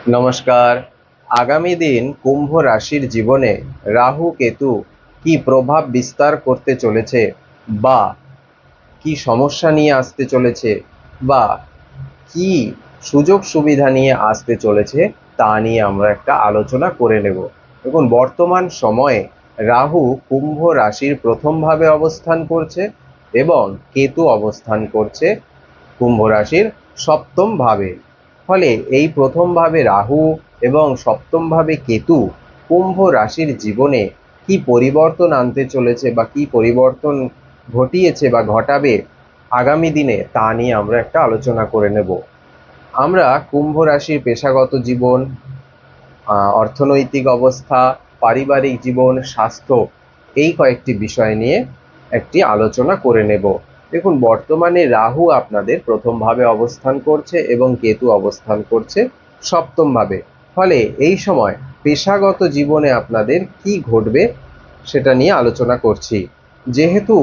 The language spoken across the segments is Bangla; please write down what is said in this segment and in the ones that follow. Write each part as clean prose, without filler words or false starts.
নমস্কার। আগামী দিন কুম্ভ রাশির জীবনে রাহু কেতু কি প্রভাব বিস্তার করতে চলেছে, বা কি সমস্যা নিয়ে আসতে চলেছে, বা কি সুযোগ সুবিধা নিয়ে আসতে চলেছে, তা নিয়ে আমরা একটা আলোচনা করে নেব। দেখুন, বর্তমান সময়ে রাহু কুম্ভ রাশির প্রথম ভাবে অবস্থান করছে এবং কেতু অবস্থান করছে কুম্ভ রাশির সপ্তম ভাবে। ফলে এই প্রথম ভাবে রাহু এবং সপ্তম ভাবে কেতু কুম্ভ রাশির জীবনে কি পরিবর্তন আনতে চলেছে বা কি পরিবর্তন ঘটিয়েছে বা ঘটাবে আগামী দিনে, তা নিয়ে আমরা একটা আলোচনা করে নেব। আমরা কুম্ভ রাশির পেশাগত জীবন, অর্থনৈতিক অবস্থা, পারিবারিক জীবন, স্বাস্থ্য, এই কয়েকটি বিষয় নিয়ে একটি আলোচনা করে নেব। দেখুন, বর্তমানে রাহু আপনাদের প্রথম ভাবে অবস্থান করছে এবং কেতু অবস্থান করছে সপ্তম ভাবে। ফলে এই সময় পেশাগত জীবনে আপনাদের কি ঘটবে সেটা নিয়ে আলোচনা করছি। যেহেতু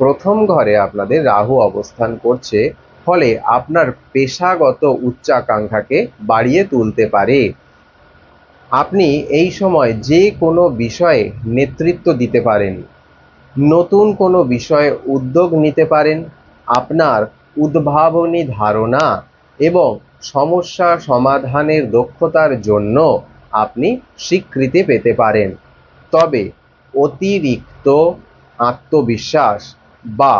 প্রথম ঘরে আপনাদের রাহু অবস্থান করছে, ফলে আপনার পেশাগত উচ্চাকাঙ্ক্ষাকে বাড়িয়ে তুলতে পারে। আপনি এই সময় যে কোনো বিষয়ে নেতৃত্ব দিতে পারেন, নতুন কোনো বিষয়ে উদ্যোগ নিতে পারেন। আপনার উদ্ভাবনী ধারণা এবং সমস্যা সমাধানের দক্ষতার জন্য আপনি স্বীকৃতি পেতে পারেন। তবে অতিরিক্ত আত্মবিশ্বাস বা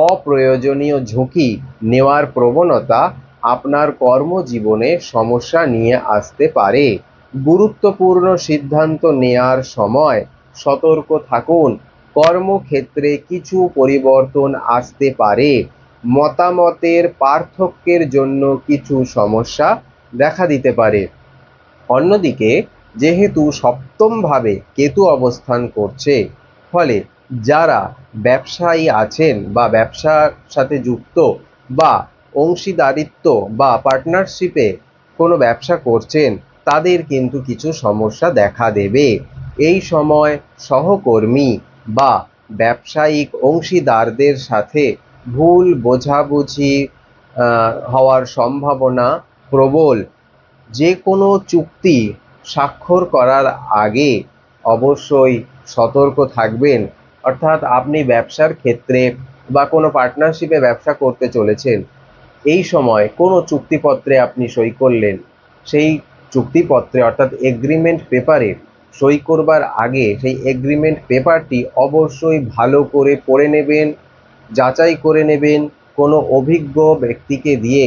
অপ্রয়োজনীয় ঝুঁকি নেওয়ার প্রবণতা আপনার কর্মজীবনে সমস্যা নিয়ে আসতে পারে। গুরুত্বপূর্ণ সিদ্ধান্ত নেয়ার সময় সতর্ক থাকুন। কর্মক্ষেত্রে কিছু পরিবর্তন আসতে পারে। মতামতের পার্থক্যের জন্য কিছু সমস্যা দেখা দিতে পারে। অন্যদিকে যেহেতু সপ্তম ভাবে কেতু অবস্থান করছে, ফলে যারা ব্যবসায়ী আছেন বা ব্যবসার সাথে যুক্ত বা অংশীদারিত্ব বা পার্টনারশিপে কোনো ব্যবসা করছেন, তাদের কিন্তু কিছু সমস্যা দেখা দেবে। এই সময় সহকর্মী বা ব্যবসায়িক অংশীদারদের সাথে ভুল বোঝাবুঝি হওয়ার সম্ভাবনা প্রবল। যে কোনো চুক্তি স্বাক্ষর করার আগে অবশ্যই সতর্ক থাকবেন। অর্থাৎ আপনি ব্যবসার ক্ষেত্রে বা কোনো পার্টনারশিপে ব্যবসা করতে চলেছেন, এই সময় কোনো চুক্তিপত্রে আপনি সই করলেন, সেই চুক্তিপত্রে অর্থাৎ এগ্রিমেন্ট পেপারে সই করবার আগে সেই এগ্রিমেন্ট পেপারটি অবশ্যই ভালো করে পড়ে নেবেন, যাচাই করে নেবেন। কোনো অভিজ্ঞ ব্যক্তিকে দিয়ে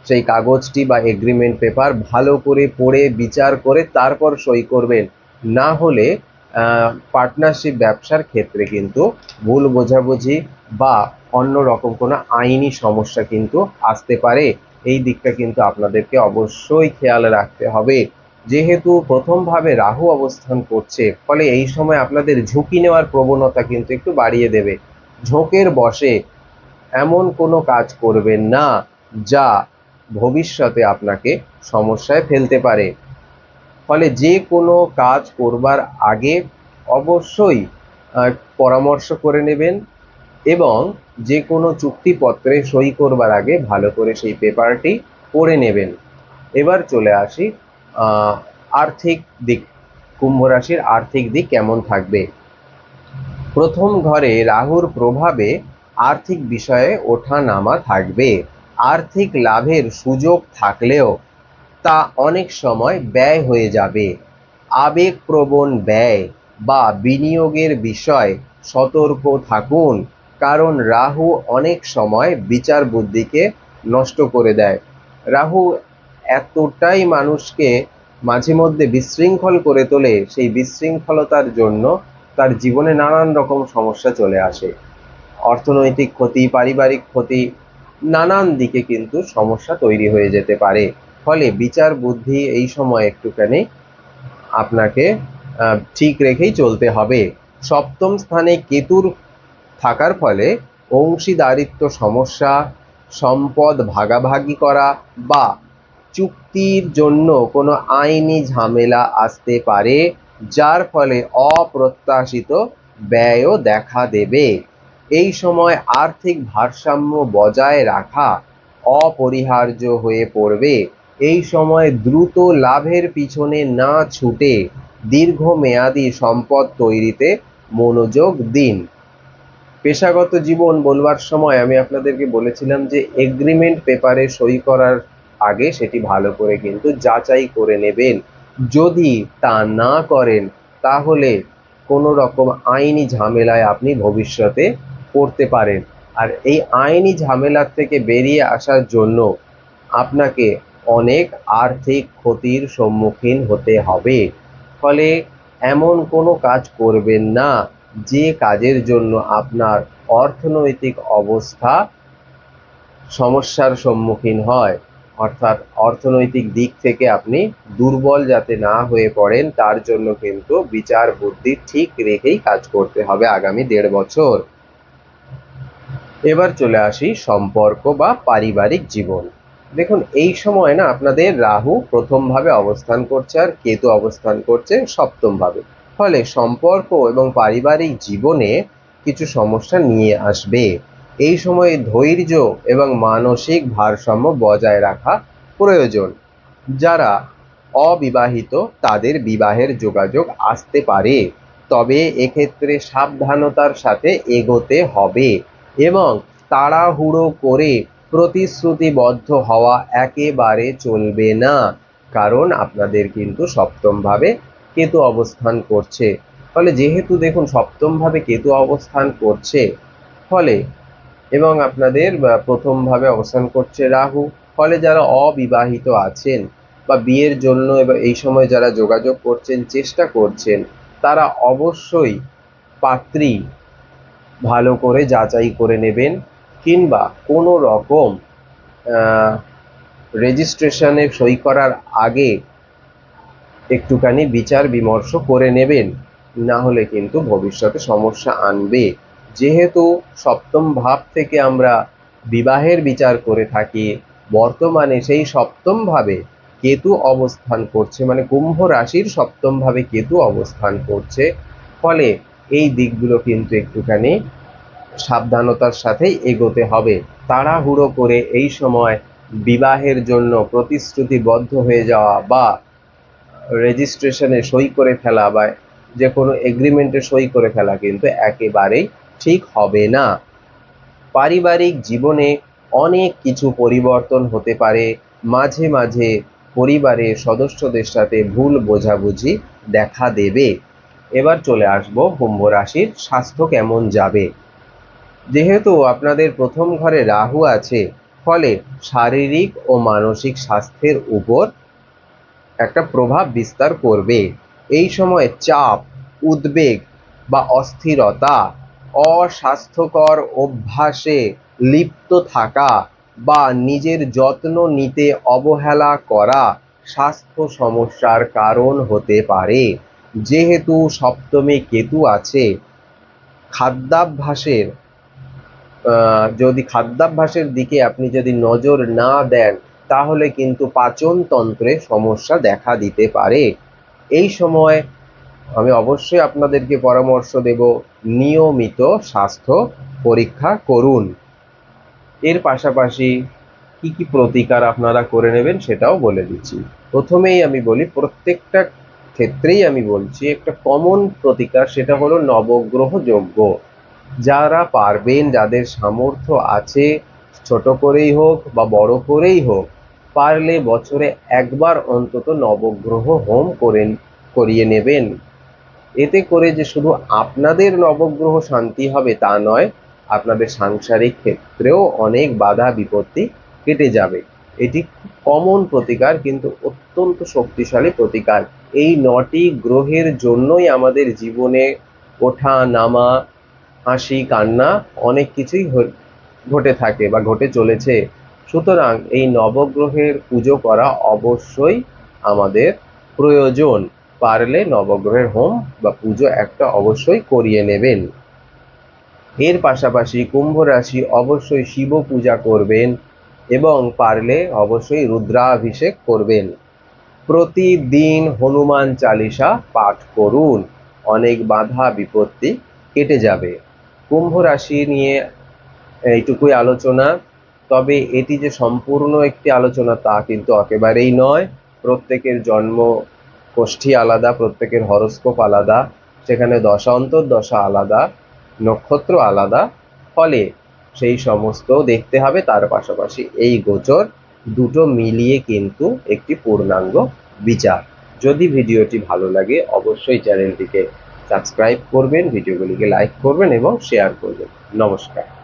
সেই কাগজটি বা এগ্রিমেন্ট পেপার ভালো করে পড়ে বিচার করে তারপর সই করবেন। না হলে পার্টনারশিপ ব্যবসার ক্ষেত্রে কিন্তু ভুল বোঝাবুঝি বা অন্য রকম কোনো আইনি সমস্যা কিন্তু আসতে পারে। এই দিকটা কিন্তু আপনাদেরকে অবশ্যই খেয়াল রাখতে হবে। যেহেতু প্রথম ভাবে রাহু অবস্থান করছে, ফলে এই সময় আপনাদের ঝুঁকি নেওয়ার প্রবণতা কিন্তু একটু বাড়িয়ে দেবে। ঝোঁকের বশে এমন কোনো কাজ করবেন না যা ভবিষ্যতে আপনাকে সমস্যায় ফেলতে পারে। ফলে যে কোনো কাজ করবার আগে অবশ্যই পরামর্শ করে নেবেন এবং যে কোনো চুক্তিপত্রে সই করবার আগে ভালো করে সেই পেপারটি পড়ে নেবেন। এবার চলে আসি আর্থিক দিক। কুম্ভ রাশির আর্থিক দিক কেমন থাকবে? প্রথম ঘরে রাহুর প্রভাবে আর্থিক বিষয়ে ওঠানামা থাকবে। আর্থিক লাভের সুযোগ থাকলেও তা অনেক সময় ব্যয় হয়ে যাবে। আবেগপ্রবণ ব্যয় বা বিনিয়োগের বিষয়ে সতর্ক থাকুন, কারণ রাহু অনেক সময় বিচার বুদ্ধিকে নষ্ট করে দেয়। রাহু এতটাই মানুষকে মাঝে মধ্যে বিশৃঙ্খল করে তোলে, সেই বিশৃঙ্খলতার জন্য তার জীবনে নানান রকম সমস্যা চলে আসে। অর্থনৈতিক ক্ষতি, পারিবারিক ক্ষতি, নানান দিকে কিন্তু সমস্যা তৈরি হয়ে যেতে পারে। ফলে বিচার বুদ্ধি এই সময় একটুখানি আপনাকে ঠিক রেখেই চলতে হবে। সপ্তম স্থানে কেতুর থাকার ফলে অংশীদারিত্ব সমস্যা, সম্পদ ভাগাভাগি করা বা চুক্তির জন্য কোনো আইনি ঝামেলা আসতে পারে, যার ফলে অপ্রত্যাশিত ব্যয়ও দেখা দেবে। এই সময় আর্থিক ভারসাম্য বজায় রাখা অপরিহার্য হয়ে পড়বে। এই সময় দ্রুত লাভের পিছনে না ছুটে দীর্ঘমেয়াদী সম্পদ তৈরিতে মনোযোগ দিন। পেশাগত জীবন বলবার সময় আমি আপনাদেরকে বলেছিলাম যে এগ্রিমেন্ট পেপারে সই করার আগে সেটি ভালো করে কিন্তু যাচাই করে নেবেন। যদি তা না করেন তাহলে কোনো রকম আইনি ঝামেলায় আপনি ভবিষ্যতে পড়তে পারেন। আর এই আইনি ঝামেলার থেকে বেরিয়ে আসার জন্য আপনাকে অনেক আর্থিক ক্ষতির সম্মুখীন হতে হবে। ফলে এমন কোনো কাজ করবেন না যে কাজের জন্য আপনার অর্থনৈতিক অবস্থা সমস্যার সম্মুখীন হয়, অর্থাৎ অর্থনৈতিক দিক থেকে আপনি দুর্বল যাতে না হয়ে পড়েন তার জন্য কিন্তু বিচার বুদ্ধি ঠিক রেখেই কাজ করতে হবে আগামী 1.5 বছর। এবার চলে আসি সম্পর্ক বা পারিবারিক জীবন। দেখুন এই সময় না আপনাদের রাহু প্রথম ভাবে অবস্থান করছে আর কেতু অবস্থান করছে সপ্তম ভাবে। ফলে সম্পর্ক এবং পারিবারিক জীবনে কিছু সমস্যা নিয়ে আসবে। এই সময়ে ধৈর্য এবং মানসিক ভারসাম্য বজায় রাখা প্রয়োজন। যারা অবিবাহিত তাদের বিবাহের যোগাযোগ আসতে পারে, তবে এক্ষেত্রে সাবধানতার সাথে এগোতে হবে এবং তাড়াহুড়ো করে প্রতিশ্রুতিবদ্ধ হওয়া একেবারে চলবে না, কারণ আপনাদের কিন্তু সপ্তম ভাবে কেতু অবস্থান করছে। ফলে যেহেতু দেখুন সপ্তম ভাবে কেতু অবস্থান করছে ফলে এবং আপনাদের প্রথম ভাবে অবস্থান করছে রাহু, ফলে যারা অবিবাহিত আছেন বা বিয়ের জন্য এবার এই সময় যারা যোগাযোগ করছেন চেষ্টা করছেন তারা অবশ্যই পাত্রী ভালো করে যাচাই করে নেবেন, কিংবা কোনো রকম রেজিস্ট্রেশনে সই করার আগে একটুখানি বিচার বিমর্শ করে নেবেন, না হলে কিন্তু ভবিষ্যতে সমস্যা আনবে। যেহেতু সপ্তম ভাব থেকে আমরা বিবাহের বিচার করে থাকি, বর্তমানে সেই সপ্তম ভাবে কেতু অবস্থান করছে, মানে কুম্ভ রাশির সপ্তম ভাবে কেতু অবস্থান করছে। ফলে এই দিকগুলো কিন্তু একটুখানি সাবধানতার সাথেই এগোতে হবে। তাড়াহুড়ো করে এই সময় বিবাহের জন্য প্রতিশ্রুতিবদ্ধ হয়ে যাওয়া বা রেজিস্ট্রেশনে সই করে ফেলা বা যে কোনো এগ্রিমেন্টে সই করে ফেলা কিন্তু একেবারেই ঠিক হবে না। পারিবারিক জীবনে অনেক কিছু পরিবর্তন হতে পারে, মাঝে মাঝে পরিবারের সদস্যদের সাথে ভুল বোঝাবুঝি দেখা দেবে। এবার চলে আসবো কুম্ভ রাশির স্বাস্থ্য কেমন যাবে। যেহেতু আপনাদের প্রথম ঘরে রাহু আছে, ফলে শারীরিক ও মানসিক স্বাস্থ্যের উপর একটা প্রভাব বিস্তার করবে। এই সময় চাপ, উদ্বেগ বা অস্থিরতা, অস্বাস্থ্যকর অভ্যাসে লিপ্ত থাকা বা নিজের যত্ন নিতে অবহেলা করা স্বাস্থ্য সমস্যার কারণ হতে পারে। যেহেতু সপ্তমে কেতু আছে, খাদ্যাভ্যাসের খাদ্যাভ্যাসের দিকে আপনি যদি নজর না দেন তাহলে কিন্তু পাচনতন্ত্রে সমস্যা দেখা দিতে পারে। এই সময় আমি অবশ্যই আপনাদেরকে পরামর্শ দেব, নিয়মিত স্বাস্থ্য পরীক্ষা করুন। এর পাশাপাশি কি কি প্রতিকার আপনারা করে নেবেন সেটাও বলে দিচ্ছি। প্রথমেই আমি বলি, প্রত্যেকটা ক্ষেত্রেই আমি বলছি একটা কমন প্রতিকার, সেটা হলো নবগ্রহ যজ্ঞ। যারা পারবেন, যাদের সামর্থ্য আছে, ছোট করেই হোক বা বড় করেই হোক, পারলে বছরে একবার অন্তত নবগ্রহ হোম করিয়ে নেবেন। এতে করে যে শুধু আপনাদের নবগ্রহ শান্তি হবে তা নয়, আপনাদের সাংসারিক ক্ষেত্রেও অনেক বাধা বিপত্তি কেটে যাবে। এটি কমন প্রতিকার, কিন্তু অত্যন্ত শক্তিশালী প্রতিকার। এই 9টি গ্রহের জন্যই আমাদের জীবনে ওঠা নামা, হাসি কান্না অনেক কিছুই ঘটে থাকে বা ঘটে চলেছে। সুতরাং এই নবগ্রহের পুজো করা অবশ্যই আমাদের প্রয়োজন। পারলে নবগ্রহের হোম বা পুজো একটা অবশ্যই করিয়ে নেবেন। এর পাশাপাশি কুম্ভ রাশি অবশ্যই শিব পূজা করবেন এবং পারলে অবশ্যই রুদ্রাভিষেক করবেন। প্রতিদিন হনুমান চালিসা পাঠ করুন, অনেক বাধা বিপত্তি কেটে যাবে। কুম্ভ রাশি নিয়ে এইটুকুই আলোচনা। তবে এটি যে সম্পূর্ণ একটি আলোচনা তা কিন্তু একেবারেই নয়। প্রত্যেকের জন্ম কোষ্ঠী আলাদা, প্রত্যেকের হরোস্কোপ আলাদা, সেখানে দশা অন্তর্দশা আলাদা, নক্ষত্র আলাদা, ফলে সেই সমস্ত দেখতে হবে। তার পাশাপাশি এই গোচর দুটো মিলিয়ে কিন্তু একটি পূর্ণাঙ্গ বিচার। যদি ভিডিওটি ভালো লাগে অবশ্যই চ্যানেলটিকে সাবস্ক্রাইব করবেন, ভিডিওগুলিকে লাইক করবেন এবং শেয়ার করবেন। নমস্কার।